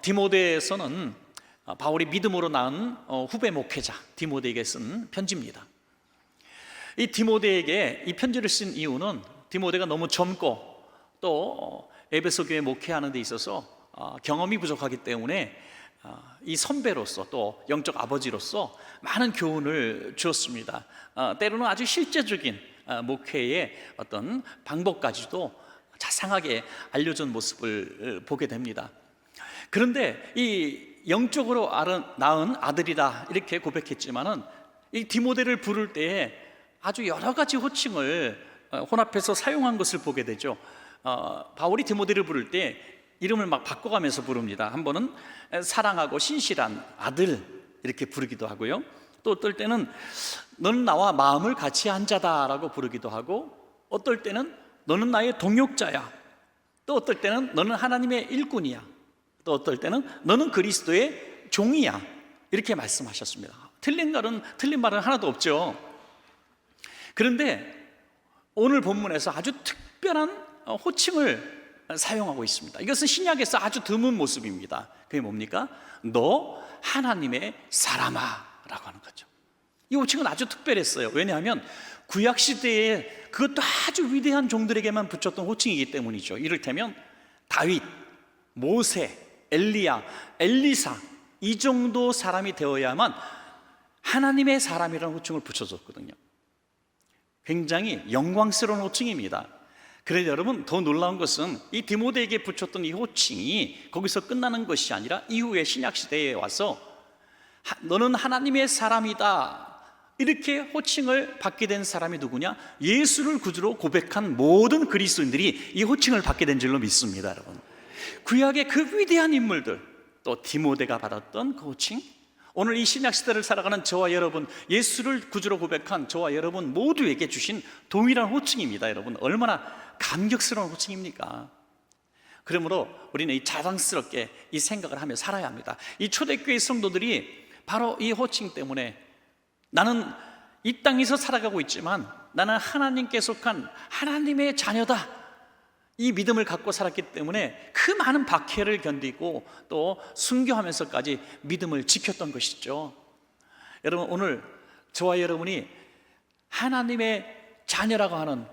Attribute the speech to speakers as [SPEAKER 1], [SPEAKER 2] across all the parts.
[SPEAKER 1] 디모데에서는 바울이 믿음으로 낳은 후배 목회자 디모데에게 쓴 편지입니다. 이 디모데에게 이 편지를 쓴 이유는 디모데가 너무 젊고 또 에베소 교회 목회하는 데 있어서 경험이 부족하기 때문에 이 선배로서 또 영적 아버지로서 많은 교훈을 주었습니다. 때로는 아주 실제적인 목회의 어떤 방법까지도 자상하게 알려준 모습을 보게 됩니다. 그런데 이 영적으로 낳은 아들이다 이렇게 고백했지만은 이 디모데를 부를 때에 아주 여러 가지 호칭을 혼합해서 사용한 것을 보게 되죠. 바울이 디모데를 부를 때 이름을 막 바꿔가면서 부릅니다. 한 번은 사랑하고 신실한 아들 이렇게 부르기도 하고요. 또 어떨 때는 너는 나와 마음을 같이 한 자다라고 부르기도 하고, 어떨 때는 너는 나의 동역자야, 또 어떨 때는 너는 하나님의 일꾼이야, 또 어떨 때는 너는 그리스도의 종이야 이렇게 말씀하셨습니다. 틀린 말은 하나도 없죠. 그런데 오늘 본문에서 아주 특별한 호칭을 사용하고 있습니다. 이것은 신약에서 아주 드문 모습입니다. 그게 뭡니까? 너 하나님의 사람아 라고 하는 거죠. 이 호칭은 아주 특별했어요. 왜냐하면 구약시대에 그것도 아주 위대한 종들에게만 붙였던 호칭이기 때문이죠. 이를테면 다윗, 모세, 엘리야, 엘리사, 이 정도 사람이 되어야만 하나님의 사람이라는 호칭을 붙여줬거든요. 굉장히 영광스러운 호칭입니다. 그래서 여러분, 더 놀라운 것은 이 디모데에게 붙였던 이 호칭이 거기서 끝나는 것이 아니라 이후에 신약시대에 와서 너는 하나님의 사람이다 이렇게 호칭을 받게 된 사람이 누구냐? 예수를 구주로 고백한 모든 그리스도인들이 이 호칭을 받게 된 줄로 믿습니다. 여러분, 구약의 그 위대한 인물들, 또 디모데가 받았던 그 호칭, 오늘 이 신약시대를 살아가는 저와 여러분, 예수를 구주로 고백한 저와 여러분 모두에게 주신 동일한 호칭입니다. 여러분, 얼마나 감격스러운 호칭입니까? 그러므로 우리는 이 자랑스럽게 이 생각을 하며 살아야 합니다. 이 초대교회 성도들이 바로 이 호칭 때문에 나는 이 땅에서 살아가고 있지만 나는 하나님께 속한 하나님의 자녀다, 이 믿음을 갖고 살았기 때문에 그 많은 박해를 견디고 또 순교하면서까지 믿음을 지켰던 것이죠. 여러분, 오늘 저와 여러분이 하나님의 자녀라고 하는,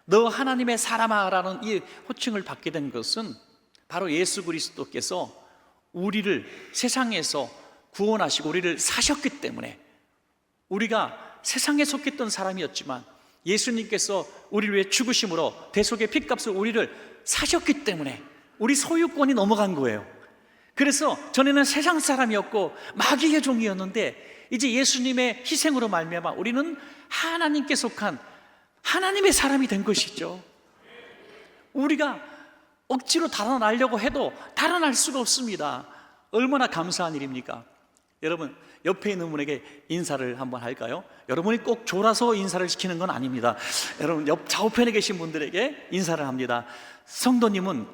[SPEAKER 1] 너 하나님의 사람아라는 이 호칭을 받게 된 것은 바로 예수 그리스도께서 우리를 세상에서 구원하시고 우리를 사셨기 때문에, 우리가 세상에 속했던 사람이었지만 예수님께서 우리를 위해 죽으심으로 대속의 핏값을 우리를 사셨기 때문에 우리 소유권이 넘어간 거예요. 그래서 전에는 세상 사람이었고 마귀의 종이었는데 이제 예수님의 희생으로 말미암아 우리는 하나님께 속한 하나님의 사람이 된 것이죠. 우리가 억지로 달아나려고 해도 달아날 수가 없습니다. 얼마나 감사한 일입니까? 여러분, 옆에 있는 분에게 인사를 한번 할까요? 여러분이 꼭 졸아서 인사를 시키는 건 아닙니다. 여러분, 옆 좌우편에 계신 분들에게 인사를 합니다. 성도님은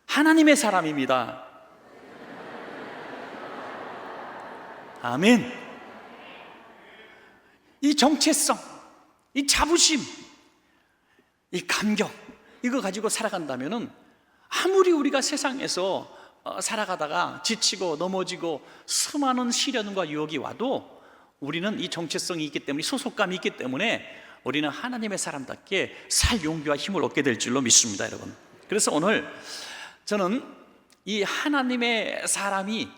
[SPEAKER 1] 하나님의 사람입니다. 아멘. 이 정체성, 이 자부심, 이 감격, 이거 가지고 살아간다면은 아무리 우리가 세상에서 살아가다가 지치고 넘어지고 수많은 시련과 유혹이 와도 우리는 이 정체성이 있기 때문에, 소속감이 있기 때문에 우리는 하나님의 사람답게 살 용기와 힘을 얻게 될 줄로 믿습니다. 여러분, 그래서 오늘 저는 이 하나님의 사람이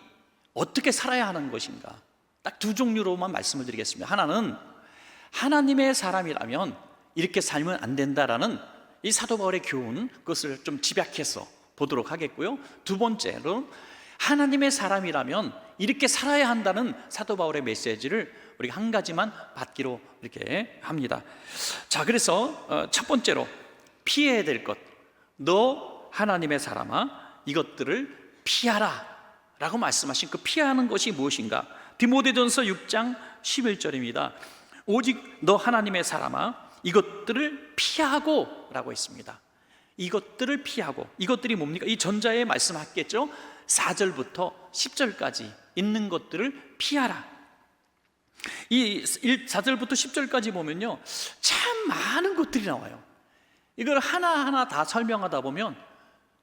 [SPEAKER 1] 어떻게 살아야 하는 것인가, 딱 두 종류로만 말씀을 드리겠습니다. 하나는 하나님의 사람이라면 이렇게 살면 안 된다라는 이 사도 바울의 교훈, 그것을 좀 집약해서 보도록 하겠고요. 두 번째로 하나님의 사람이라면 이렇게 살아야 한다는 사도 바울의 메시지를 우리가 한 가지만 받기로 이렇게 합니다. 자, 그래서 첫 번째로 피해야 될 것, 너 하나님의 사람아 이것들을 피하라 라고 말씀하신 그 피하는 것이 무엇인가? 디모데전서 6장 11절입니다. 오직 너 하나님의 사람아 이것들을 피하고 라고 했습니다. 이것들을 피하고, 이것들이 뭡니까? 이 전자에 말씀하겠죠. 4절부터 10절까지 있는 것들을 피하라. 이 4절부터 10절까지 보면요, 참 많은 것들이 나와요. 이걸 하나하나 다 설명하다 보면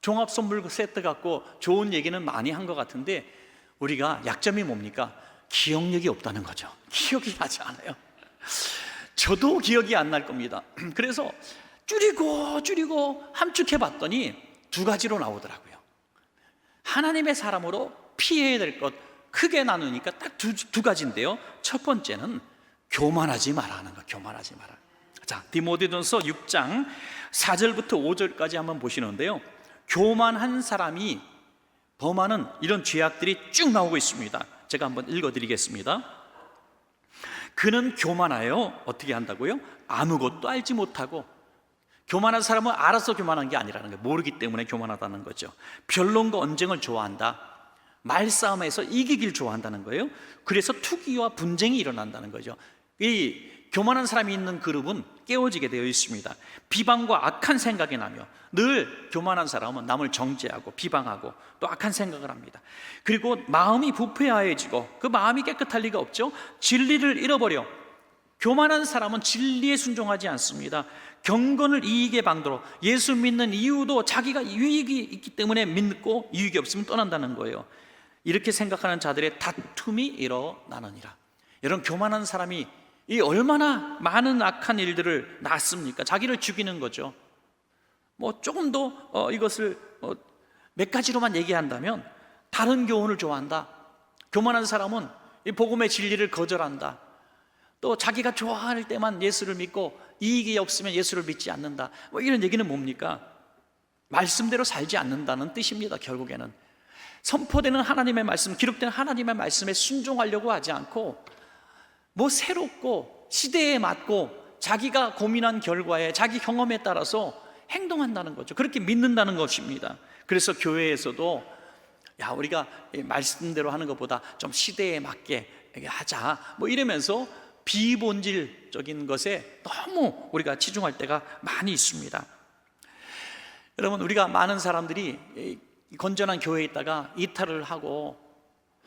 [SPEAKER 1] 종합 선물 세트 갖고 좋은 얘기는 많이 한 것 같은데 우리가 약점이 뭡니까? 기억력이 없다는 거죠. 기억이 나지 않아요. 저도 기억이 안 날 겁니다. 그래서 줄이고 함축해 봤더니 두 가지로 나오더라고요. 하나님의 사람으로 피해야 될 것 크게 나누니까 딱 두 가지인데요. 첫 번째는 교만하지 마라 하는 거. 교만하지 마라. 자, 디모데전서 6장 4절부터 5절까지 한번 보시는데요, 교만한 사람이 범하는 이런 죄악들이 쭉 나오고 있습니다. 제가 한번 읽어드리겠습니다. 그는 교만하여 어떻게 한다고요? 아무것도 알지 못하고. 교만한 사람은 알아서 교만한 게 아니라는 거예요. 모르기 때문에 교만하다는 거죠. 변론과 언쟁을 좋아한다. 말싸움에서 이기길 좋아한다는 거예요. 그래서 투기와 분쟁이 일어난다는 거죠. 이 교만한 사람이 있는 그룹은 깨어지게 되어 있습니다. 비방과 악한 생각이 나며, 늘 교만한 사람은 남을 정죄하고 비방하고 또 악한 생각을 합니다. 그리고 마음이 부패하여지고, 그 마음이 깨끗할 리가 없죠. 진리를 잃어버려. 교만한 사람은 진리에 순종하지 않습니다. 경건을 이익의 방도로, 예수 믿는 이유도 자기가 유익이 있기 때문에 믿고 이익이 없으면 떠난다는 거예요. 이렇게 생각하는 자들의 다툼이 일어나느니라. 이런 교만한 사람이 이 얼마나 많은 악한 일들을 낳습니까? 자기를 죽이는 거죠. 뭐 조금 더 이것을 몇 가지로만 얘기한다면, 다른 교훈을 좋아한다. 교만한 사람은 이 복음의 진리를 거절한다. 또 자기가 좋아할 때만 예수를 믿고 이익이 없으면 예수를 믿지 않는다. 뭐 이런 얘기는 뭡니까? 말씀대로 살지 않는다는 뜻입니다. 결국에는 선포되는 하나님의 말씀, 기록되는 하나님의 말씀에 순종하려고 하지 않고, 뭐 새롭고 시대에 맞고 자기가 고민한 결과에, 자기 경험에 따라서 행동한다는 거죠. 그렇게 믿는다는 것입니다. 그래서 교회에서도 우리가 말씀대로 하는 것보다 좀 시대에 맞게 하자, 뭐 이러면서 비본질적인 것에 너무 우리가 치중할 때가 많이 있습니다. 여러분, 우리가 많은 사람들이 건전한 교회에 있다가 이탈을 하고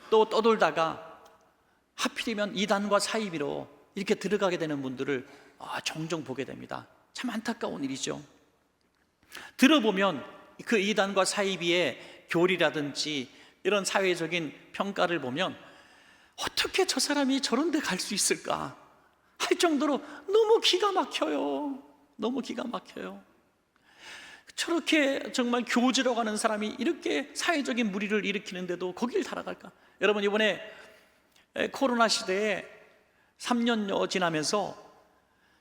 [SPEAKER 1] 또 떠돌다가 하필이면 이단과 사이비로 이렇게 들어가게 되는 분들을 종종 보게 됩니다. 참 안타까운 일이죠. 들어보면 그 이단과 사이비의 교리라든지 이런 사회적인 평가를 보면 어떻게 저 사람이 저런 데 갈 수 있을까 할 정도로 너무 기가 막혀요. 너무 기가 막혀요. 저렇게 정말 교지로 가는 사람이 이렇게 사회적인 무리를 일으키는데도 거길 달아갈까? 여러분, 이번에 코로나 시대에 3년여 지나면서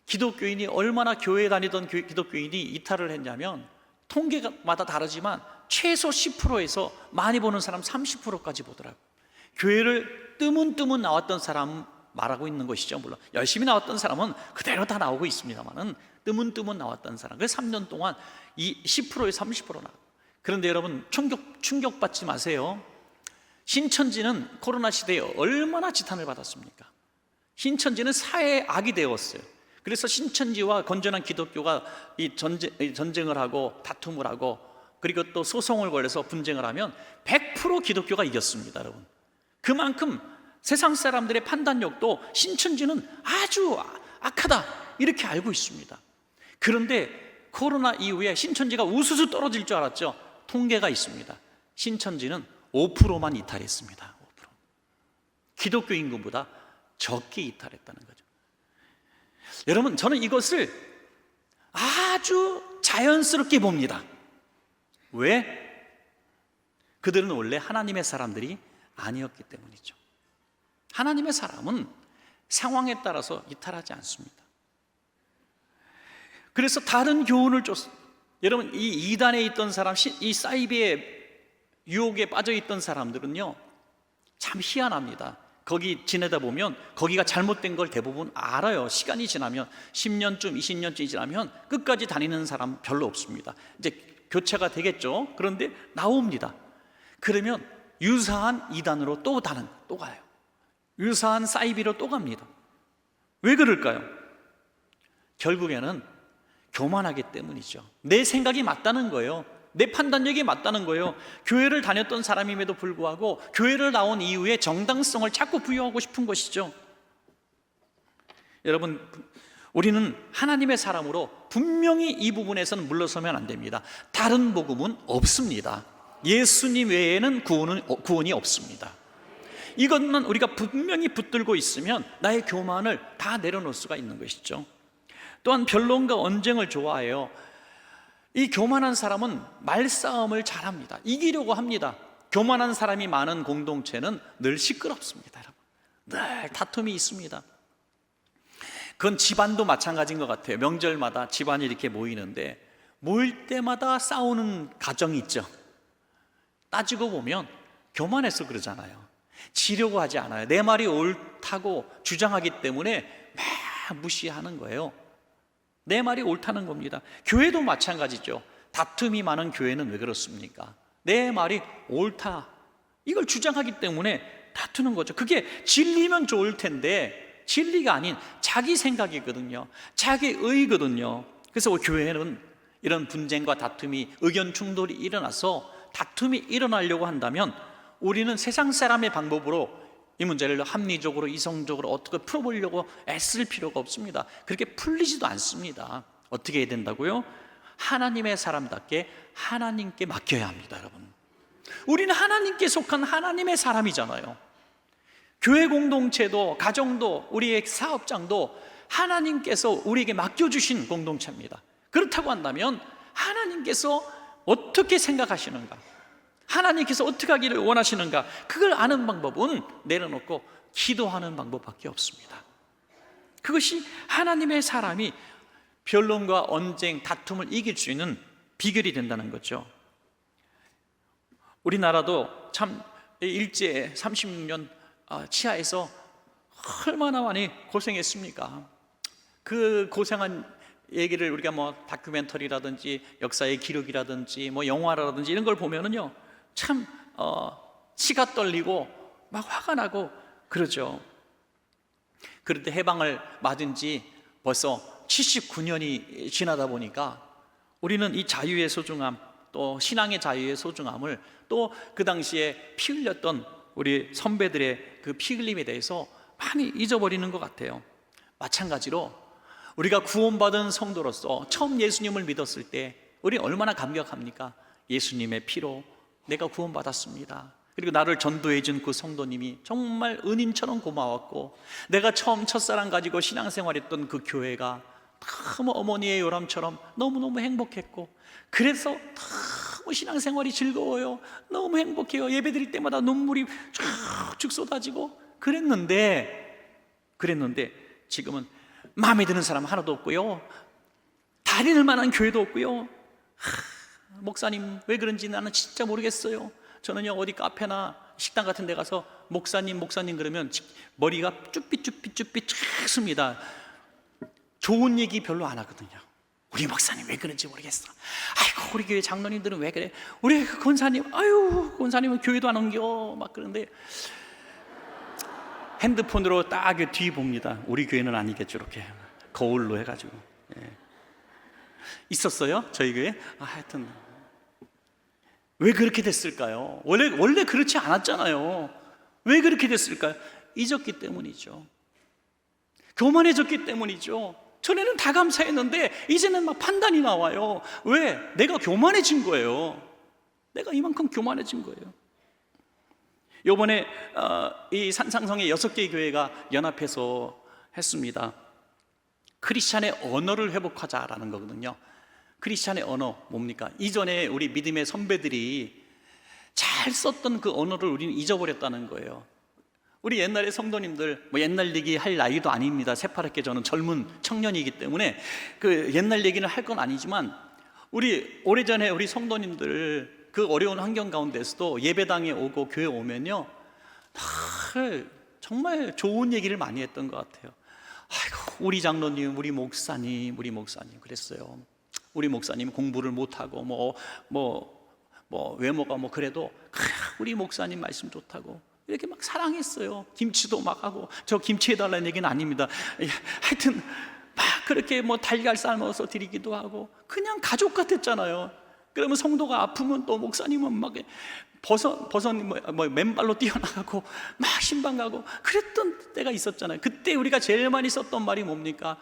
[SPEAKER 1] 기독교인이 얼마나 교회에 다니던 기독교인이 이탈을 했냐면, 통계마다 다르지만 최소 10%에서 많이 보는 사람 30%까지 보더라고요. 교회를 뜨문뜨문 나왔던 사람 말하고 있는 것이죠. 물론 열심히 나왔던 사람은 그대로 다 나오고 있습니다만은 뜨문뜨문 나왔던 사람, 그래서 3년 동안 이 10%에서 30% 나와요. 그런데 여러분, 충격받지 마세요. 신천지는 코로나 시대에 얼마나 지탄을 받았습니까? 신천지는 사회의 악이 되었어요. 그래서 신천지와 건전한 기독교가 이 전쟁을 하고 다툼을 하고, 그리고 또 소송을 걸어서 분쟁을 하면 100% 기독교가 이겼습니다. 여러분, 그만큼 세상 사람들의 판단력도 신천지는 아주 악하다 이렇게 알고 있습니다. 그런데 코로나 이후에 신천지가 우수수 떨어질 줄 알았죠. 통계가 있습니다. 신천지는 5%만 이탈했습니다. 5%. 기독교 인구보다 적게 이탈했다는 거죠. 여러분, 저는 이것을 아주 자연스럽게 봅니다. 왜? 그들은 원래 하나님의 사람들이 아니었기 때문이죠. 하나님의 사람은 상황에 따라서 이탈하지 않습니다. 그래서 다른 교훈을 줬습니다. 여러분, 이 이단에 있던 사람, 이 사이비의 유혹에 빠져 있던 사람들은요, 참 희한합니다. 거기 지내다 보면 거기가 잘못된 걸 대부분 알아요. 시간이 지나면 10년쯤 20년쯤 지나면 끝까지 다니는 사람 별로 없습니다. 이제 교체가 되겠죠. 그런데 나옵니다. 그러면 유사한 이단으로 또 가요. 유사한 사이비로 또 갑니다. 왜 그럴까요? 결국에는 교만하기 때문이죠. 내 생각이 맞다는 거예요. 내 판단력이 맞다는 거예요. 교회를 다녔던 사람임에도 불구하고 교회를 나온 이후에 정당성을 자꾸 부여하고 싶은 것이죠. 여러분, 우리는 하나님의 사람으로 분명히 이 부분에서는 물러서면 안 됩니다. 다른 복음은 없습니다. 예수님 외에는 구원이 없습니다. 이것만 우리가 분명히 붙들고 있으면 나의 교만을 다 내려놓을 수가 있는 것이죠. 또한 변론과 언쟁을 좋아해요. 이 교만한 사람은 말싸움을 잘합니다. 이기려고 합니다. 교만한 사람이 많은 공동체는 늘 시끄럽습니다. 여러분, 늘 다툼이 있습니다. 그건 집안도 마찬가지인 것 같아요. 명절마다 집안이 이렇게 모이는데 모일 때마다 싸우는 가정이 있죠. 따지고 보면 교만해서 그러잖아요. 지려고 하지 않아요. 내 말이 옳다고 주장하기 때문에 막 무시하는 거예요. 내 말이 옳다는 겁니다. 교회도 마찬가지죠. 다툼이 많은 교회는 왜 그렇습니까? 내 말이 옳다, 이걸 주장하기 때문에 다투는 거죠. 그게 진리면 좋을 텐데 진리가 아닌 자기 생각이거든요. 자기 의거든요. 그래서 교회는 이런 분쟁과 다툼이, 의견 충돌이 일어나서 다툼이 일어나려고 한다면 우리는 세상 사람의 방법으로 이 문제를 합리적으로, 이성적으로 어떻게 풀어보려고 애쓸 필요가 없습니다. 그렇게 풀리지도 않습니다. 어떻게 해야 된다고요? 하나님의 사람답게 하나님께 맡겨야 합니다. 여러분, 우리는 하나님께 속한 하나님의 사람이잖아요. 교회 공동체도, 가정도, 우리의 사업장도 하나님께서 우리에게 맡겨주신 공동체입니다. 그렇다고 한다면 하나님께서 어떻게 생각하시는가, 하나님께서 어떻게 하기를 원하시는가, 그걸 아는 방법은 내려놓고 기도하는 방법밖에 없습니다. 그것이 하나님의 사람이 변론과 언쟁, 다툼을 이길 수 있는 비결이 된다는 거죠. 우리나라도 참 일제 36년 치하에서 얼마나 많이 고생했습니까? 그 고생한 얘기를 우리가 뭐 다큐멘터리라든지 역사의 기록이라든지 뭐 영화라든지 이런 걸 보면은요, 참 치가 떨리고 막 화가 나고 그러죠. 그런데 해방을 맞은 지 벌써 79년이 지나다 보니까 우리는 이 자유의 소중함, 또 신앙의 자유의 소중함을, 또 그 당시에 피 흘렸던 우리 선배들의 그 피 흘림에 대해서 많이 잊어버리는 것 같아요. 마찬가지로 우리가 구원받은 성도로서 처음 예수님을 믿었을 때 우리 얼마나 감격합니까? 예수님의 피로 내가 구원받았습니다. 그리고 나를 전도해 준 그 성도님이 정말 은인처럼 고마웠고, 내가 처음 첫사랑 가지고 신앙생활했던 그 교회가 너무 어머니의 요람처럼 너무너무 행복했고, 그래서 너무 신앙생활이 즐거워요. 너무 행복해요. 예배드릴 때마다 눈물이 쭉쭉 쏟아지고 그랬는데 지금은 마음에 드는 사람 하나도 없고요, 다니는 만한 교회도 없고요. 목사님 왜 그런지 나는 진짜 모르겠어요. 저는요, 어디 카페나 식당 같은 데 가서 목사님 그러면 머리가 쭈삣 춥니다. 좋은 얘기 별로 안 하거든요. 우리 목사님 왜 그런지 모르겠어. 아이고, 우리 교회 장로님들은 왜 그래. 우리 권사님, 아유, 권사님은 교회도 안 옮겨 막 그런데 핸드폰으로 딱 뒤 봅니다. 우리 교회는 아니겠죠. 이렇게 거울로 해가지고. 있었어요? 저희 교회? 하여튼 왜 그렇게 됐을까요? 원래 그렇지 않았잖아요. 왜 그렇게 됐을까요? 잊었기 때문이죠. 교만해졌기 때문이죠. 전에는 다 감사했는데 이제는 막 판단이 나와요. 왜? 내가 교만해진 거예요. 내가 이만큼 교만해진 거예요. 이번에 이 산상성의 6개의 교회가 연합해서 했습니다. 크리스찬의 언어를 회복하자라는 거거든요. 크리스찬의 언어 뭡니까? 이전에 우리 믿음의 선배들이 잘 썼던 그 언어를 우리는 잊어버렸다는 거예요. 우리 옛날에 성도님들, 뭐 옛날 얘기 할 나이도 아닙니다. 새파랗게 저는 젊은 청년이기 때문에 그 옛날 얘기는 할 건 아니지만, 우리 오래전에 우리 성도님들 그 어려운 환경 가운데서도 예배당에 오고 교회 오면요, 정말 좋은 얘기를 많이 했던 것 같아요. 아이고, 우리 장로님, 우리 목사님 그랬어요. 우리 목사님 공부를 못하고 외모가 그래도 우리 목사님 말씀 좋다고 이렇게 막 사랑했어요. 김치도 막 하고, 저 김치 해달라는 얘기는 아닙니다. 하여튼 막 그렇게 달걀 삶아서 드리기도 하고 그냥 가족 같았잖아요. 그러면 성도가 아프면 또 목사님은 막 맨발로 뛰어나가고 막 신방 가고 그랬던 때가 있었잖아요. 그때 우리가 제일 많이 썼던 말이 뭡니까?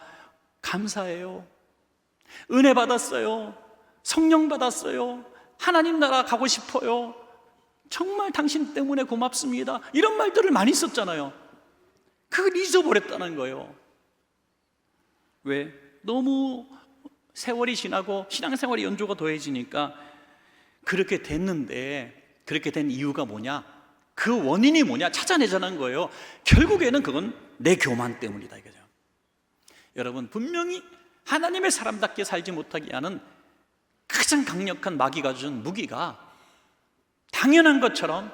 [SPEAKER 1] 감사해요. 은혜 받았어요. 성령 받았어요. 하나님 나라 가고 싶어요. 정말 당신 때문에 고맙습니다. 이런 말들을 많이 썼잖아요. 그걸 잊어버렸다는 거예요. 왜? 너무 세월이 지나고 신앙생활의 연조가 더해지니까 그렇게 됐는데, 그렇게 된 이유가 뭐냐? 그 원인이 뭐냐? 찾아내자는 거예요. 결국에는 그건 내 교만 때문이다 이거죠. 여러분, 분명히 하나님의 사람답게 살지 못하게 하는 가장 강력한 마귀가 준 무기가 당연한 것처럼,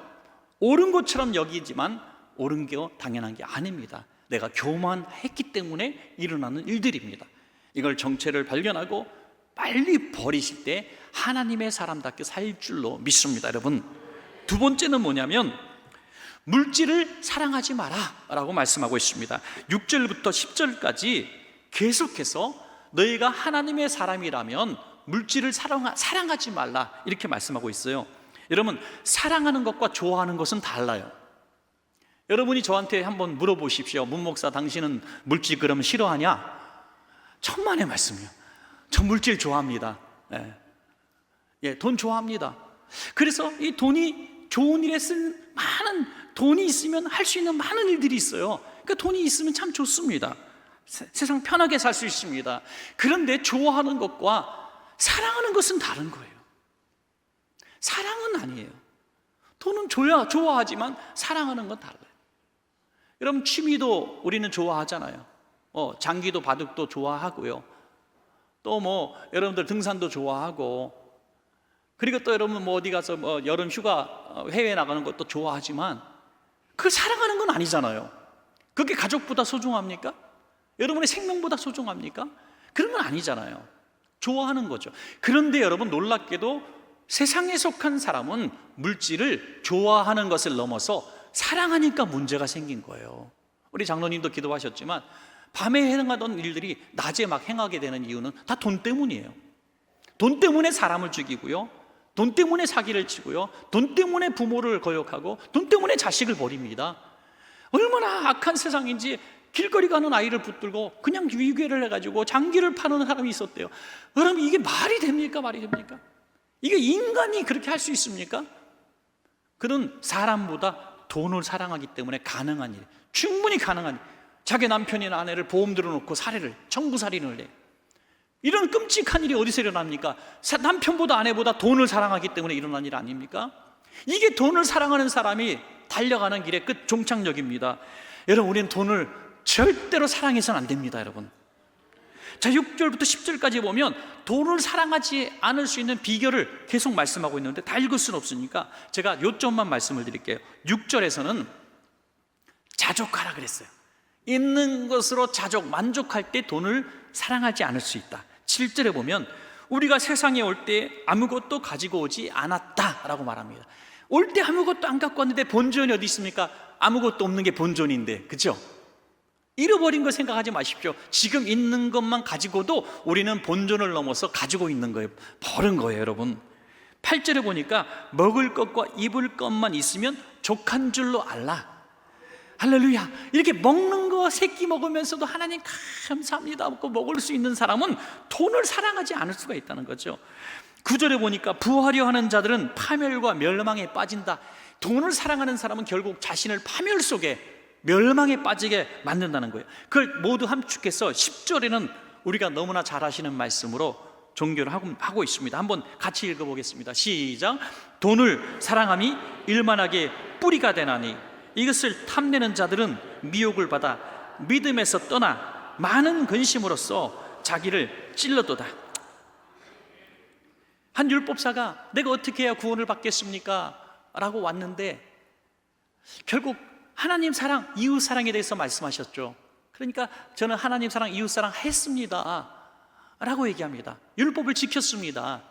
[SPEAKER 1] 옳은 것처럼 여기지만 옳은 게 당연한 게 아닙니다. 내가 교만했기 때문에 일어나는 일들입니다. 이걸 정체를 발견하고 빨리 버리실 때 하나님의 사람답게 살 줄로 믿습니다. 여러분, 두 번째는 뭐냐면 물질을 사랑하지 마라 라고 말씀하고 있습니다. 6절부터 10절까지 계속해서 너희가 하나님의 사람이라면 물질을 사랑하지 말라 이렇게 말씀하고 있어요. 여러분, 사랑하는 것과 좋아하는 것은 달라요. 여러분이 저한테 한번 물어보십시오. 문 목사, 당신은 물질 그러면 싫어하냐? 천만의 말씀이요. 저 물질 좋아합니다. 돈 좋아합니다. 그래서 이 돈이 좋은 일에 쓴 많은, 돈이 있으면 할 수 있는 많은 일들이 있어요. 그러니까 돈이 있으면 참 좋습니다. 세상 편하게 살 수 있습니다. 그런데 좋아하는 것과 사랑하는 것은 다른 거예요. 사랑은 아니에요. 돈은 좋아하지만 사랑하는 건 달라요. 여러분, 취미도 우리는 좋아하잖아요. 장기도 바둑도 좋아하고요. 또 여러분들 등산도 좋아하고, 그리고 또 여러분 어디 가서 여름 휴가 해외 나가는 것도 좋아하지만 그걸 사랑하는 건 아니잖아요. 그게 가족보다 소중합니까? 여러분의 생명보다 소중합니까? 그런 건 아니잖아요. 좋아하는 거죠. 그런데 여러분, 놀랍게도 세상에 속한 사람은 물질을 좋아하는 것을 넘어서 사랑하니까 문제가 생긴 거예요. 우리 장로님도 기도하셨지만 밤에 행하던 일들이 낮에 막 행하게 되는 이유는 다 돈 때문이에요. 돈 때문에 사람을 죽이고요, 돈 때문에 사기를 치고요, 돈 때문에 부모를 거역하고, 돈 때문에 자식을 버립니다. 얼마나 악한 세상인지 길거리 가는 아이를 붙들고 그냥 위궤를 해가지고 장기를 파는 사람이 있었대요. 여러분, 이게 말이 됩니까? 말이 됩니까? 이게 인간이 그렇게 할 수 있습니까? 그는 사람보다 돈을 사랑하기 때문에 가능한 일, 충분히 가능한 일. 자기 남편이나 아내를 보험 들어놓고 청부살인을 해. 이런 끔찍한 일이 어디서 일어납니까? 남편보다 아내보다 돈을 사랑하기 때문에 일어난 일 아닙니까? 이게 돈을 사랑하는 사람이 달려가는 길의 끝 종착역입니다. 여러분, 우리는 돈을 절대로 사랑해서는 안 됩니다. 여러분, 자, 6절부터 10절까지 보면 돈을 사랑하지 않을 수 있는 비결을 계속 말씀하고 있는데 다 읽을 수는 없으니까 제가 요점만 말씀을 드릴게요. 6절에서는 자족하라 그랬어요. 있는 것으로 만족할 때 돈을 사랑하지 않을 수 있다. 7절에 보면 우리가 세상에 올 때 아무것도 가지고 오지 않았다라고 말합니다. 올 때 아무것도 안 갖고 왔는데 본전이 어디 있습니까? 아무것도 없는 게 본전인데, 그렇죠? 잃어버린 거 생각하지 마십시오. 지금 있는 것만 가지고도 우리는 본전을 넘어서 가지고 있는 거예요. 버는 거예요, 여러분. 8절에 보니까 먹을 것과 입을 것만 있으면 족한 줄로 알라. 할렐루야. 이렇게 먹는 거 세끼 먹으면서도 하나님 감사합니다 하고 먹을 수 있는 사람은 돈을 사랑하지 않을 수가 있다는 거죠. 9절에 보니까 부하려 하는 자들은 파멸과 멸망에 빠진다. 돈을 사랑하는 사람은 결국 자신을 파멸 속에, 멸망에 빠지게 만든다는 거예요. 그걸 모두 함축해서 10절에는 우리가 너무나 잘 아시는 말씀으로 종교를 하고 있습니다. 한번 같이 읽어보겠습니다. 시작. 돈을 사랑함이 일만하게 뿌리가 되나니 이것을 탐내는 자들은 미혹을 받아 믿음에서 떠나 많은 근심으로써 자기를 찔러도다. 한 율법사가 내가 어떻게 해야 구원을 받겠습니까? 라고 왔는데 결국 하나님 사랑, 이웃 사랑에 대해서 말씀하셨죠. 그러니까 저는 하나님 사랑, 이웃 사랑 했습니다 라고 얘기합니다. 율법을 지켰습니다.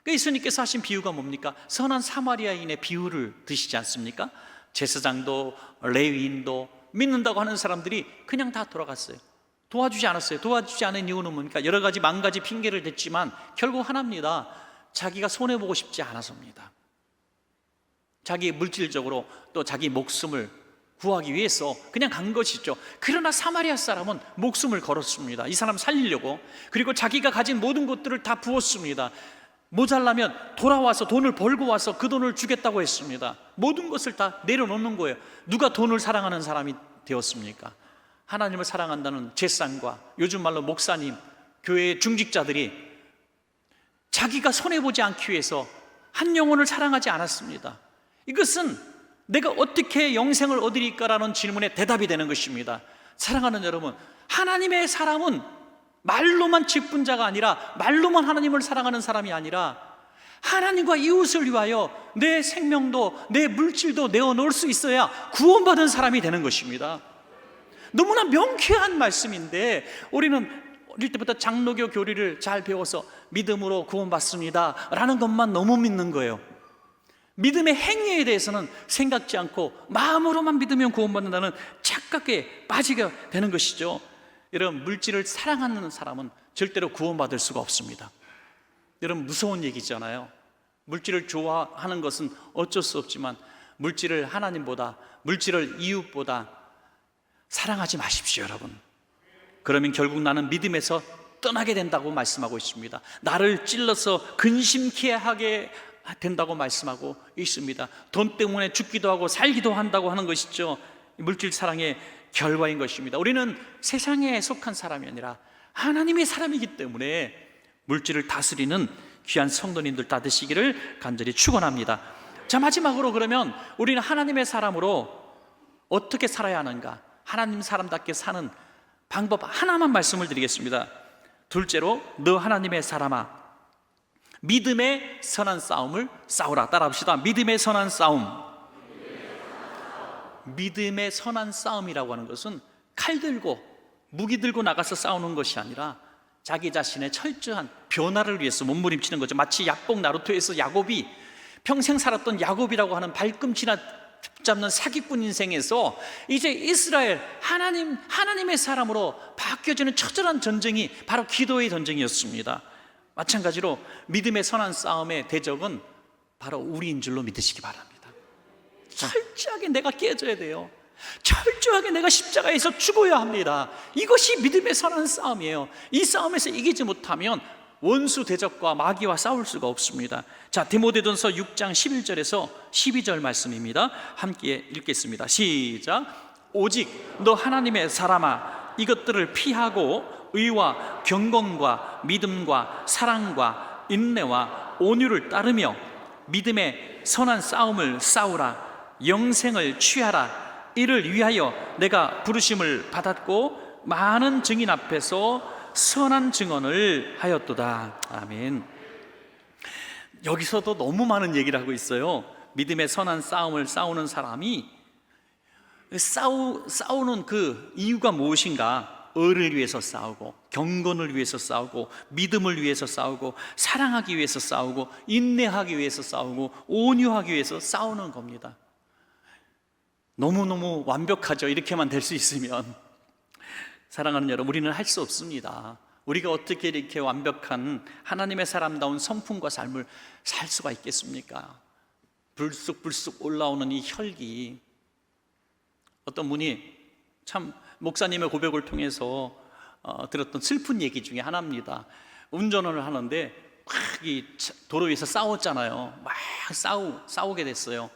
[SPEAKER 1] 예수님께서 하신 비유가 뭡니까? 선한 사마리아인의 비유를 드시지 않습니까? 제사장도 레위인도 믿는다고 하는 사람들이 그냥 다 돌아갔어요. 도와주지 않았어요. 도와주지 않은 이유는 뭡니까? 여러 가지 만가지 핑계를 댔지만 결국 하나입니다. 자기가 손해보고 싶지 않아서입니다. 자기 물질적으로 또 자기 목숨을 구하기 위해서 그냥 간 것이죠. 그러나 사마리아 사람은 목숨을 걸었습니다. 이 사람 살리려고. 그리고 자기가 가진 모든 것들을 다 부었습니다. 모자라면 돌아와서 돈을 벌고 와서 그 돈을 주겠다고 했습니다. 모든 것을 다 내려놓는 거예요. 누가 돈을 사랑하는 사람이 되었습니까? 하나님을 사랑한다는 제쌍과 요즘 말로 목사님, 교회의 중직자들이 자기가 손해보지 않기 위해서 한 영혼을 사랑하지 않았습니다. 이것은 내가 어떻게 영생을 얻으리까라는 질문에 대답이 되는 것입니다. 사랑하는 여러분, 하나님의 사람은 말로만 직분자가 아니라, 말로만 하나님을 사랑하는 사람이 아니라 하나님과 이웃을 위하여 내 생명도 내 물질도 내어놓을 수 있어야 구원받은 사람이 되는 것입니다. 너무나 명쾌한 말씀인데 우리는 어릴 때부터 장로교 교리를 잘 배워서 믿음으로 구원받습니다 라는 것만 너무 믿는 거예요. 믿음의 행위에 대해서는 생각지 않고 마음으로만 믿으면 구원받는다는 착각에 빠지게 되는 것이죠. 여러분, 물질을 사랑하는 사람은 절대로 구원받을 수가 없습니다. 여러분, 무서운 얘기잖아요. 물질을 좋아하는 것은 어쩔 수 없지만 물질을 하나님보다, 물질을 이웃보다 사랑하지 마십시오, 여러분. 그러면 결국 나는 믿음에서 떠나게 된다고 말씀하고 있습니다. 나를 찔러서 근심케 하게 된다고 말씀하고 있습니다. 돈 때문에 죽기도 하고 살기도 한다고 하는 것이죠. 물질 사랑의 결과인 것입니다. 우리는 세상에 속한 사람이 아니라 하나님의 사람이기 때문에 물질을 다스리는 귀한 성도님들 다 되시기를 간절히 축원합니다. 자, 마지막으로 그러면 우리는 하나님의 사람으로 어떻게 살아야 하는가? 하나님 사람답게 사는 방법 하나만 말씀을 드리겠습니다. 둘째로, 너 하나님의 사람아, 믿음의 선한 싸움을 싸우라. 따라합시다. 믿음의 선한 싸움. 믿음의 선한 싸움이라고 하는 것은 칼 들고 무기 들고 나가서 싸우는 것이 아니라 자기 자신의 철저한 변화를 위해서 몸부림치는 거죠. 마치 약복 나루토에서 야곱이 평생 살았던 야곱이라고 하는 발꿈치나 잡는 사기꾼 인생에서 이제 이스라엘 하나님의 사람으로 바뀌어지는 처절한 전쟁이 바로 기도의 전쟁이었습니다. 마찬가지로 믿음의 선한 싸움의 대적은 바로 우리인 줄로 믿으시기 바랍니다. 철저하게 내가 깨져야 돼요. 철저하게 내가 십자가에서 죽어야 합니다. 이것이 믿음의 선한 싸움이에요. 이 싸움에서 이기지 못하면 원수 대적과 마귀와 싸울 수가 없습니다. 자, 디모데전서 6장 11절에서 12절 말씀입니다. 함께 읽겠습니다. 시작. 오직 너 하나님의 사람아, 이것들을 피하고 의와 경건과 믿음과 사랑과 인내와 온유를 따르며 믿음의 선한 싸움을 싸우라. 영생을 취하라. 이를 위하여 내가 부르심을 받았고 많은 증인 앞에서 선한 증언을 하였도다. 아멘. 여기서도 너무 많은 얘기를 하고 있어요. 믿음의 선한 싸움을 싸우는 사람이 싸우는 그 이유가 무엇인가? 의를 위해서 싸우고, 경건을 위해서 싸우고, 믿음을 위해서 싸우고, 사랑하기 위해서 싸우고, 인내하기 위해서 싸우고, 온유하기 위해서 싸우는 겁니다. 너무너무 완벽하죠. 이렇게만 될 수 있으면. 사랑하는 여러분, 우리는 할 수 없습니다. 우리가 어떻게 이렇게 완벽한 하나님의 사람다운 성품과 삶을 살 수가 있겠습니까? 불쑥불쑥 올라오는 이 혈기. 어떤 분이 참 목사님의 고백을 통해서 들었던 슬픈 얘기 중에 하나입니다. 운전을 하는데 막 이 도로 위에서 싸웠잖아요. 막 싸우게 됐어요.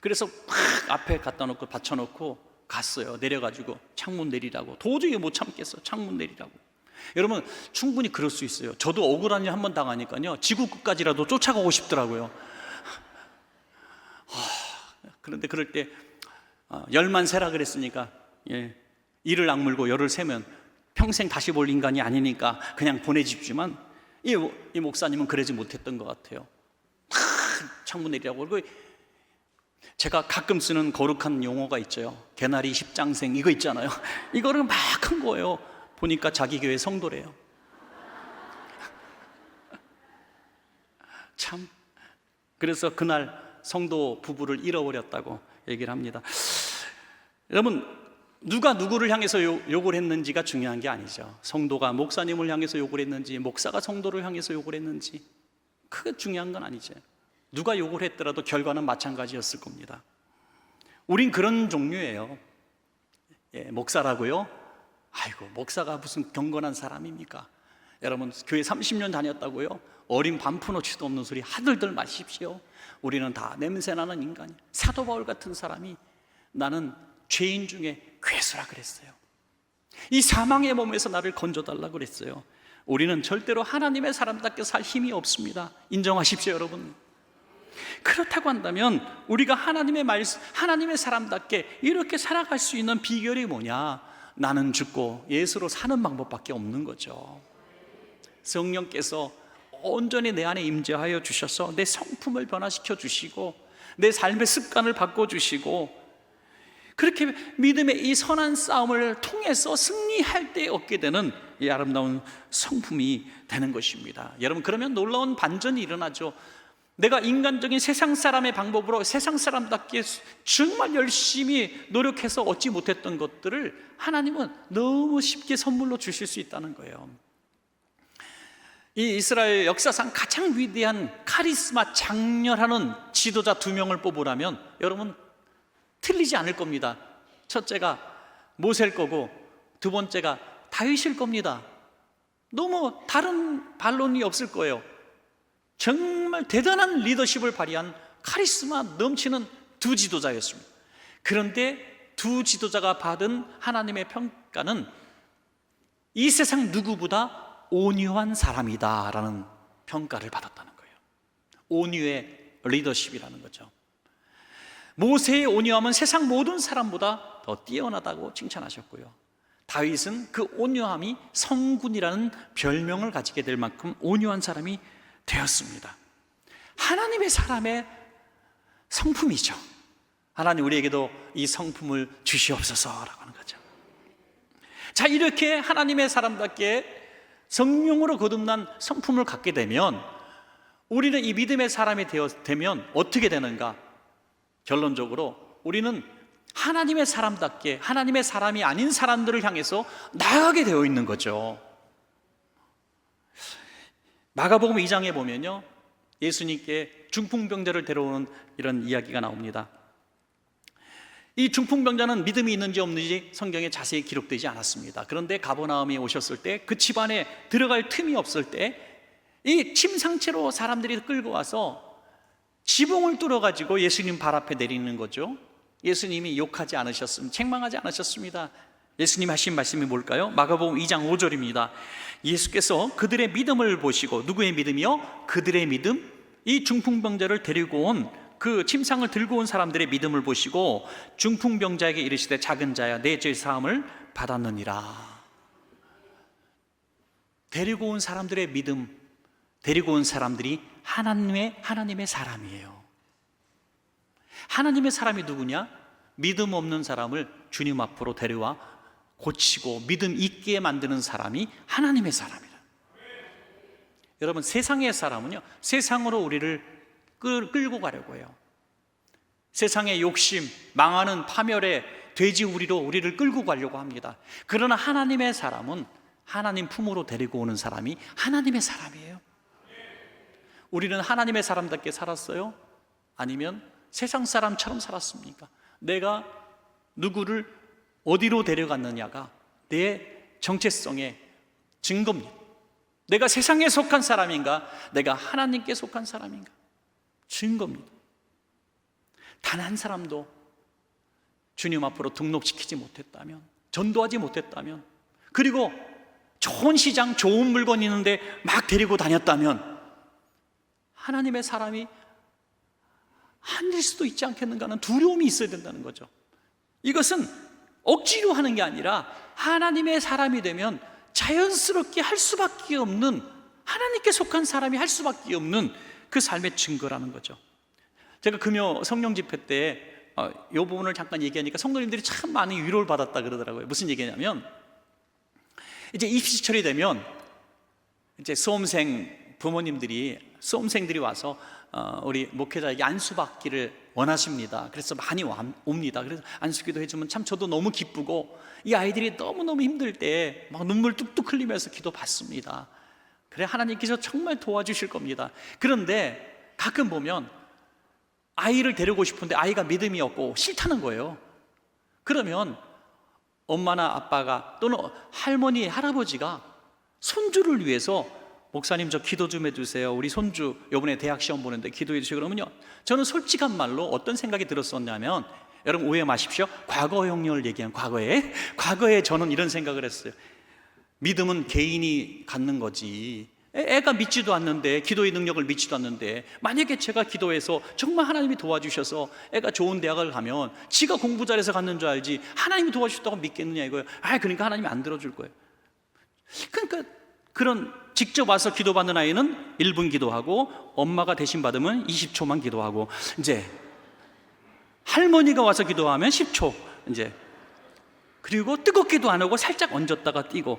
[SPEAKER 1] 그래서 막 앞에 갖다 놓고 받쳐놓고 갔어요. 내려가지고 창문 내리라고. 도저히 못 참겠어. 창문 내리라고. 여러분, 충분히 그럴 수 있어요. 저도 억울한 일 한 번 당하니까요, 지구 끝까지라도 쫓아가고 싶더라고요. 그런데 그럴 때 열만 세라 그랬으니까, 이를 악물고 열을 세면 평생 다시 볼 인간이 아니니까 그냥 보내집지만 이 목사님은 그러지 못했던 것 같아요. 창문 내리라고. 그리고 제가 가끔 쓰는 거룩한 용어가 있죠. 개나리 십장생 이거 있잖아요. 이거를 막 한 거예요. 보니까 자기 교회 성도래요. 참. 그래서 그날 성도 부부를 잃어버렸다고 얘기를 합니다. 여러분, 누가 누구를 향해서 욕을 했는지가 중요한 게 아니죠. 성도가 목사님을 향해서 욕을 했는지, 목사가 성도를 향해서 욕을 했는지, 그게 중요한 건 아니죠. 누가 욕을 했더라도 결과는 마찬가지였을 겁니다. 우린 그런 종류예요. 목사라고요? 아이고, 목사가 무슨 경건한 사람입니까? 여러분, 교회 30년 다녔다고요? 어린 반푼어치도 없는 소리 하들들 마십시오. 우리는 다 냄새나는 인간이야. 사도 바울 같은 사람이 나는 죄인 중에 괴수라 그랬어요. 이 사망의 몸에서 나를 건져달라고 그랬어요. 우리는 절대로 하나님의 사람답게 살 힘이 없습니다. 인정하십시오, 여러분. 그렇다고 한다면 우리가 하나님의 사람답게 이렇게 살아갈 수 있는 비결이 뭐냐? 나는 죽고 예수로 사는 방법밖에 없는 거죠. 성령께서 온전히 내 안에 임재하여 주셔서 내 성품을 변화시켜 주시고 내 삶의 습관을 바꿔주시고, 그렇게 믿음의 이 선한 싸움을 통해서 승리할 때 얻게 되는 이 아름다운 성품이 되는 것입니다. 여러분, 그러면 놀라운 반전이 일어나죠. 내가 인간적인 세상 사람의 방법으로 세상 사람답게 정말 열심히 노력해서 얻지 못했던 것들을 하나님은 너무 쉽게 선물로 주실 수 있다는 거예요. 이 이스라엘 역사상 가장 위대한 카리스마 장렬하는 지도자 2명을 뽑으라면 여러분 틀리지 않을 겁니다. 첫째가 모세일 거고 두 번째가 다윗일 겁니다. 너무 다른 반론이 없을 거예요. 정말 대단한 리더십을 발휘한 카리스마 넘치는 두 지도자였습니다. 그런데 두 지도자가 받은 하나님의 평가는 이 세상 누구보다 온유한 사람이다라는 평가를 받았다는 거예요. 온유의 리더십이라는 거죠. 모세의 온유함은 세상 모든 사람보다 더 뛰어나다고 칭찬하셨고요. 다윗은 그 온유함이 성군이라는 별명을 가지게 될 만큼 온유한 사람이 되었습니다. 하나님의 사람의 성품이죠. 하나님 우리에게도 이 성품을 주시옵소서라고 하는 거죠. 자, 이렇게 하나님의 사람답게 성령으로 거듭난 성품을 갖게 되면 우리는 이 믿음의 사람이 되면 어떻게 되는가? 결론적으로 우리는 하나님의 사람답게 하나님의 사람이 아닌 사람들을 향해서 나아가게 되어 있는 거죠. 마가복음 2장에 보면요, 예수님께 중풍병자를 데려오는 이런 이야기가 나옵니다. 이 중풍병자는 믿음이 있는지 없는지 성경에 자세히 기록되지 않았습니다. 그런데 가버나움에 오셨을 때 그 집안에 들어갈 틈이 없을 때 이 침상채로 사람들이 끌고 와서 지붕을 뚫어가지고 예수님 발 앞에 내리는 거죠. 예수님이 욕하지 않으셨습니다. 책망하지 않으셨습니다. 예수님 하신 말씀이 뭘까요? 마가복음 2장 5절입니다. 예수께서 그들의 믿음을 보시고, 누구의 믿음이요? 그들의 믿음, 이 중풍병자를 데리고 온 그 침상을 들고 온 사람들의 믿음을 보시고 중풍병자에게 이르시되 작은 자야 내 죄 사함을 받았느니라. 데리고 온 사람들의 믿음, 데리고 온 사람들이 하나님의 사람이에요. 하나님의 사람이 누구냐? 믿음 없는 사람을 주님 앞으로 데려와 고치고 믿음 있게 만드는 사람이 하나님의 사람이다. 여러분, 세상의 사람은요, 세상으로 우리를 끌고 가려고 해요. 세상의 욕심, 망하는 파멸의 돼지우리로 우리를 끌고 가려고 합니다. 그러나 하나님의 사람은 하나님 품으로 데리고 오는 사람이 하나님의 사람이에요. 우리는 하나님의 사람답게 살았어요? 아니면 세상 사람처럼 살았습니까? 내가 누구를 어디로 데려갔느냐가 내 정체성의 증거입니다. 내가 세상에 속한 사람인가, 내가 하나님께 속한 사람인가, 증거입니다. 단 한 사람도 주님 앞으로 등록시키지 못했다면, 전도하지 못했다면, 그리고 좋은 시장, 좋은 물건 있는데 막 데리고 다녔다면 하나님의 사람이 아닐 수도 있지 않겠는가 하는 두려움이 있어야 된다는 거죠. 이것은 억지로 하는 게 아니라 하나님의 사람이 되면 자연스럽게 할 수밖에 없는, 하나님께 속한 사람이 할 수밖에 없는 그 삶의 증거라는 거죠. 제가 금요 성령 집회 때 이 부분을 잠깐 얘기하니까 성도님들이 참 많이 위로를 받았다 그러더라고요. 무슨 얘기냐면, 이제 입시철이 되면 이제 수험생들이 와서 우리 목회자에게 안수받기를 원하십니다. 그래서 많이 옵니다. 그래서 안수기도 해주면 참 저도 너무 기쁘고, 이 아이들이 너무너무 힘들 때 막 눈물 뚝뚝 흘리면서 기도 받습니다. 그래, 하나님께서 정말 도와주실 겁니다. 그런데 가끔 보면 아이를 데리고 싶은데 아이가 믿음이 없고 싫다는 거예요. 그러면 엄마나 아빠가 또는 할머니, 할아버지가 손주를 위해서 목사님 저 기도 좀 해주세요, 우리 손주 이번에 대학 시험 보는데 기도해 주세요. 그러면요, 저는 솔직한 말로 어떤 생각이 들었었냐면, 여러분 오해 마십시오. 과거형을 얘기한 과거에 저는 이런 생각을 했어요. 믿음은 개인이 갖는 거지, 애가 믿지도 않는데, 기도의 능력을 믿지도 않는데, 만약에 제가 기도해서 정말 하나님이 도와주셔서 애가 좋은 대학을 가면 지가 공부 잘해서 갔는 줄 알지 하나님이 도와주셨다고 믿겠느냐 이거예요. 그러니까 하나님이 안 들어줄 거예요. 그러니까 그런 직접 와서 기도받는 아이는 1분 기도하고, 엄마가 대신 받으면 20초만 기도하고, 이제 할머니가 와서 기도하면 10초, 이제 그리고 뜨겁기도 안 하고 살짝 얹었다가 뛰고.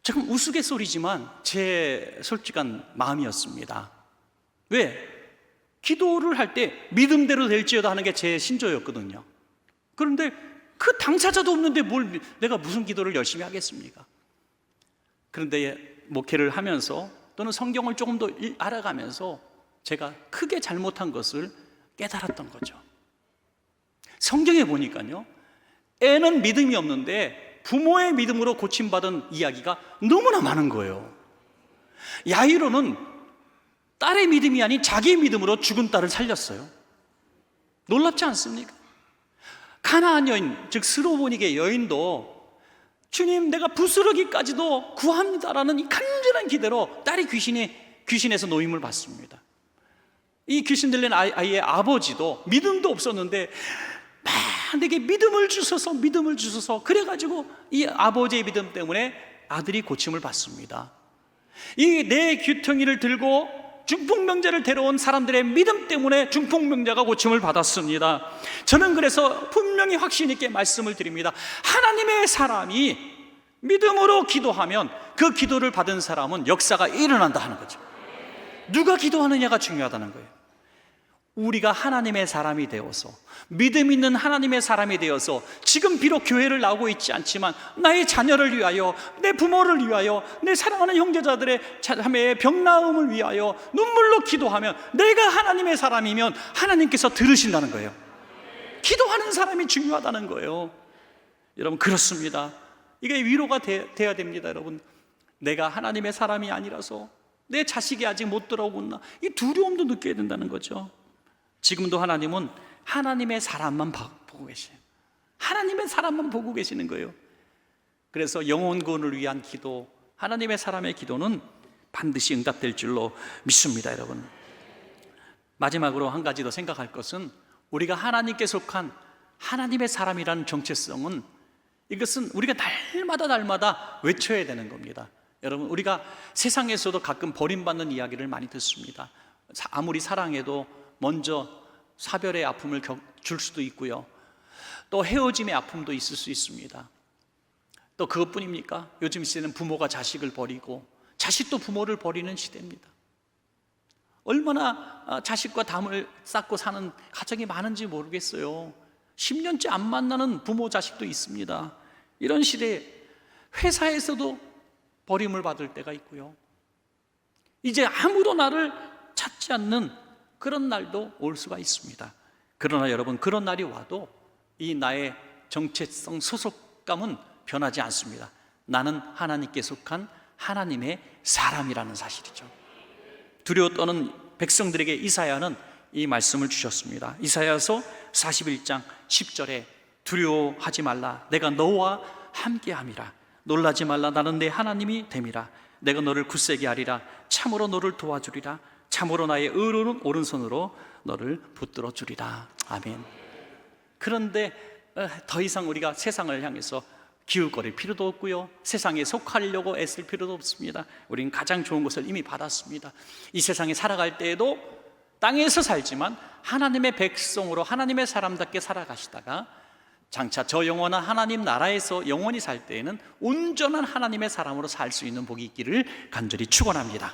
[SPEAKER 1] 조금 우스갯소리지만 제 솔직한 마음이었습니다. 왜? 기도를 할 때 믿음대로 될지어다 하는 게 제 신조였거든요. 그런데 그 당사자도 없는데 뭘 내가 무슨 기도를 열심히 하겠습니까? 그런데 목회를 하면서 또는 성경을 조금 더 알아가면서 제가 크게 잘못한 것을 깨달았던 거죠. 성경에 보니까요, 애는 믿음이 없는데 부모의 믿음으로 고침받은 이야기가 너무나 많은 거예요. 야이로는 딸의 믿음이 아닌 자기의 믿음으로 죽은 딸을 살렸어요. 놀랍지 않습니까? 가나안 여인, 즉 스로보닉의 여인도 주님 내가 부스러기까지도 구합니다라는 이 간절한 기대로 딸이 귀신에서 노임을 받습니다. 이 귀신 들린 아이의 아버지도 믿음도 없었는데 막 내게 믿음을 주셔서 그래가지고 이 아버지의 믿음 때문에 아들이 고침을 받습니다. 이 내 귀퉁이를 들고 중풍병자를 데려온 사람들의 믿음 때문에 중풍병자가 고침을 받았습니다. 저는 그래서 분명히 확신 있게 말씀을 드립니다. 하나님의 사람이 믿음으로 기도하면 그 기도를 받은 사람은 역사가 일어난다 하는 거죠. 누가 기도하느냐가 중요하다는 거예요. 우리가 하나님의 사람이 되어서, 믿음 있는 하나님의 사람이 되어서, 지금 비록 교회를 나오고 있지 않지만 나의 자녀를 위하여, 내 부모를 위하여, 내 사랑하는 형제자들의 자매의 병나음을 위하여 눈물로 기도하면, 내가 하나님의 사람이면 하나님께서 들으신다는 거예요. 기도하는 사람이 중요하다는 거예요. 여러분, 그렇습니다. 이게 위로가 돼야 됩니다. 여러분, 내가 하나님의 사람이 아니라서 내 자식이 아직 못 돌아오구나, 이 두려움도 느껴야 된다는 거죠. 지금도 하나님은 하나님의 사람만 보고 계세요. 하나님의 사람만 보고 계시는 거예요. 그래서 영혼 구원을 위한 기도, 하나님의 사람의 기도는 반드시 응답될 줄로 믿습니다. 여러분, 마지막으로 한 가지 더 생각할 것은, 우리가 하나님께 속한 하나님의 사람이라는 정체성은, 이것은 우리가 날마다 외쳐야 되는 겁니다. 여러분, 우리가 세상에서도 가끔 버림받는 이야기를 많이 듣습니다. 아무리 사랑해도 먼저 사별의 아픔을 줄 수도 있고요, 또 헤어짐의 아픔도 있을 수 있습니다. 또 그것뿐입니까? 요즘 시대는 부모가 자식을 버리고 자식도 부모를 버리는 시대입니다. 얼마나 자식과 담을 쌓고 사는 가정이 많은지 모르겠어요. 10년째 안 만나는 부모 자식도 있습니다. 이런 시대에 회사에서도 버림을 받을 때가 있고요, 이제 아무도 나를 찾지 않는 그런 날도 올 수가 있습니다. 그러나 여러분, 그런 날이 와도 이 나의 정체성, 소속감은 변하지 않습니다. 나는 하나님께 속한 하나님의 사람이라는 사실이죠. 두려워 떠는 백성들에게 이사야는 이 말씀을 주셨습니다. 이사야서 41장 10절에 두려워하지 말라, 내가 너와 함께함이라. 놀라지 말라, 나는 내 하나님이 됨이라. 내가 너를 굳세게 하리라. 참으로 너를 도와주리라. 참으로 나의 의로운 오른손으로 너를 붙들어 주리라. 아멘. 그런데 더 이상 우리가 세상을 향해서 기웃거릴 필요도 없고요, 세상에 속하려고 애쓸 필요도 없습니다. 우리는 가장 좋은 것을 이미 받았습니다. 이 세상에 살아갈 때에도 땅에서 살지만 하나님의 백성으로 하나님의 사람답게 살아가시다가 장차 저 영원한 하나님 나라에서 영원히 살 때에는 온전한 하나님의 사람으로 살 수 있는 복이 있기를 간절히 축원합니다.